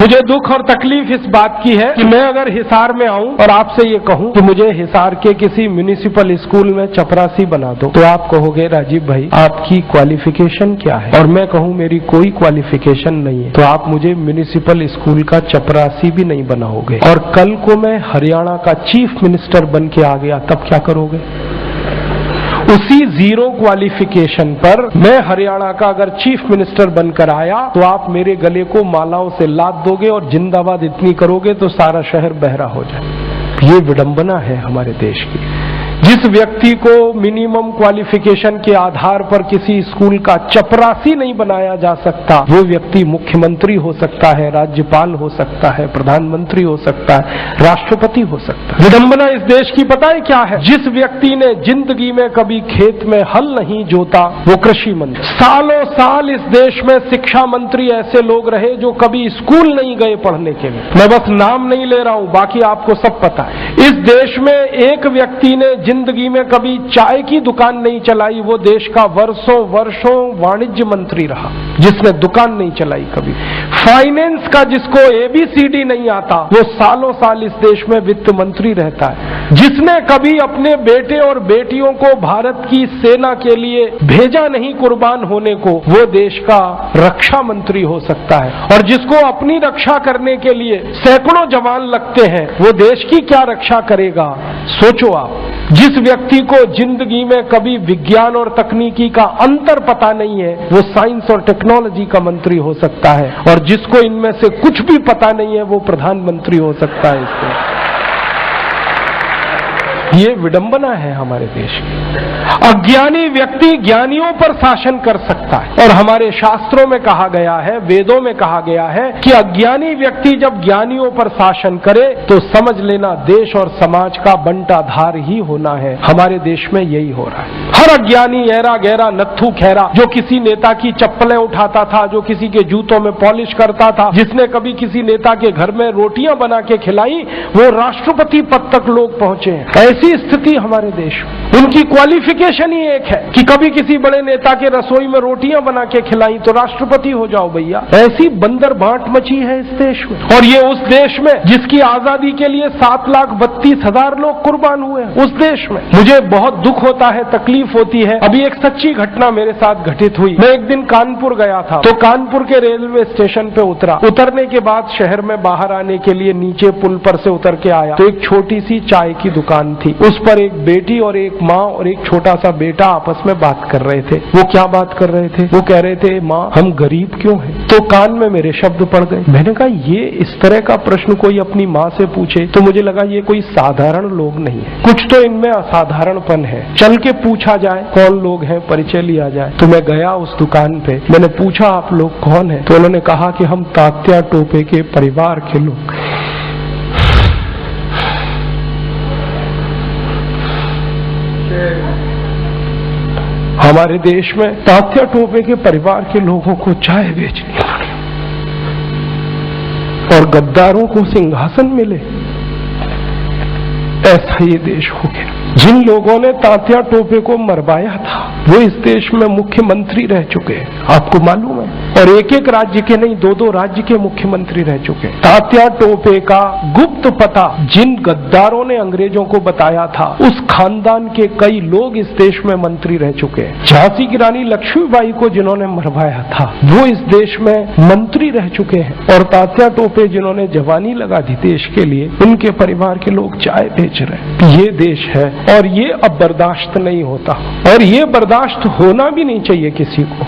मुझे दुख और तकलीफ इस बात की है कि मैं अगर हिसार में आऊं और आपसे ये कहूं कि मुझे हिसार के किसी म्युनिसिपल स्कूल में चपरासी बना दो, तो आप कहोगे राजीव भाई आपकी क्वालिफिकेशन क्या है, और मैं कहूं मेरी कोई क्वालिफिकेशन नहीं है, तो आप मुझे म्युनिसिपल स्कूल का चपरासी भी नहीं बनाओगे। और कल को मैं हरियाणा का चीफ मिनिस्टर बन के आ गया, तब क्या करोगे? उसी जीरो क्वालिफिकेशन पर मैं हरियाणा का अगर चीफ मिनिस्टर बनकर आया तो आप मेरे गले को मालाओं से लाद दोगे और जिंदाबाद इतनी करोगे तो सारा शहर बहरा हो जाए। ये विडंबना है हमारे देश की। जिस व्यक्ति को मिनिमम क्वालिफिकेशन के आधार पर किसी स्कूल का चपरासी नहीं बनाया जा सकता, वो व्यक्ति मुख्यमंत्री हो सकता है, राज्यपाल हो सकता है, प्रधानमंत्री हो सकता है, राष्ट्रपति हो सकता है। विडंबना इस देश की पता है क्या है? जिस व्यक्ति ने जिंदगी में कभी खेत में हल नहीं जोता वो कृषि मंत्री। सालों साल इस देश में शिक्षा मंत्री ऐसे लोग रहे जो कभी स्कूल नहीं गए पढ़ने के लिए। मैं बस नाम नहीं ले रहा हूं, बाकी आपको सब पता है। इस देश में एक व्यक्ति ने जिंदगी में कभी चाय की दुकान नहीं चलाई, वो देश का वर्षों वर्षों वाणिज्य मंत्री रहा जिसने दुकान नहीं चलाई कभी। फाइनेंस का जिसको ABCD नहीं आता वो सालों साल इस देश में वित्त मंत्री रहता है। जिसने कभी अपने बेटे और बेटियों को भारत की सेना के लिए भेजा नहीं कुर्बान होने को, वो देश का रक्षा मंत्री हो सकता है। और जिसको अपनी रक्षा करने के लिए सैकड़ों जवान लगते हैं वो देश की क्या रक्षा करेगा? सोचो आप। जिस व्यक्ति को जिंदगी में कभी विज्ञान और तकनीकी का अंतर पता नहीं है वो साइंस और टेक्नोलॉजी का मंत्री हो सकता है, और जिसको इनमें से कुछ भी पता नहीं है वो प्रधानमंत्री हो सकता है। इससे ये विडंबना है हमारे देश की। अज्ञानी व्यक्ति ज्ञानियों पर शासन कर सकता है, और हमारे शास्त्रों में कहा गया है, वेदों में कहा गया है कि अज्ञानी व्यक्ति जब ज्ञानियों पर शासन करे तो समझ लेना देश और समाज का बंटाधार ही होना है। हमारे देश में यही हो रहा है। हर अज्ञानी ऐरा गहरा नत्थू खैरा जो किसी नेता की चप्पलें उठाता था, जो किसी के जूतों में पॉलिश करता था, जिसने कभी किसी नेता के घर में रोटियां बना के खिलाई, वो राष्ट्रपति पद तक लोग पहुंचे हैं। ऐसी स्थिति हमारे देश में। उनकी क्वालिफिकेशन ही एक है कि कभी किसी बड़े नेता के रसोई में रोटियां बना के खिलाई तो राष्ट्रपति हो जाओ भैया। ऐसी बंदर बांट मची है इस देश में। और ये उस देश में जिसकी आजादी के लिए 7,32,000 लोग कुर्बान हुए, उस देश में। मुझे बहुत दुख होता है, तकलीफ होती है। अभी एक सच्ची घटना मेरे साथ घटित हुई। मैं एक दिन कानपुर गया था, तो कानपुर के रेलवे स्टेशन पे उतरा। उतरने के बाद शहर में बाहर आने के लिए नीचे पुल पर से उतर के आया तो एक छोटी सी चाय की दुकान थी। उस पर एक बेटी और एक माँ और एक छोटा सा बेटा आपस में बात कर रहे थे। वो क्या बात कर रहे थे? वो कह रहे थे, माँ हम गरीब क्यों हैं? तो कान में मेरे शब्द पड़ गए। मैंने कहा ये इस तरह का प्रश्न कोई अपनी माँ से पूछे तो मुझे लगा ये कोई साधारण लोग नहीं है, कुछ तो इनमें असाधारणपन है। चल के पूछा जाए कौन लोग हैं, परिचय लिया जाए। तो मैं गया उस दुकान पे, मैंने पूछा आप लोग कौन है? तो उन्होंने कहा कि हम तात्या टोपे के परिवार के लोग। हमारे देश में तात्या टोपे के परिवार के लोगों को चाय बेचनी पड़ी और गद्दारों को सिंहासन मिले। ऐसा ये देश हो गया। जिन लोगों ने तात्या टोपे को मरवाया था वो इस देश में मुख्यमंत्री रह चुके हैं, आपको मालूम है। और एक एक राज्य के नहीं, 2-2 राज्य के मुख्यमंत्री रह चुके हैं। तात्या टोपे का गुप्त पता जिन गद्दारों ने अंग्रेजों को बताया था, उस खानदान के कई लोग इस देश में मंत्री रह चुके हैं। झांसी की रानी लक्ष्मीबाई को जिन्होंने मरवाया था वो इस देश में मंत्री रह चुके हैं। और तात्या टोपे जिन्होंने जवानी लगा दी देश के लिए, उनके परिवार के लोग चाय बेच रहे हैं। ये देश है और ये अब बर्दाश्त नहीं होता, और ये बर्दाश्त होना भी नहीं चाहिए किसी को।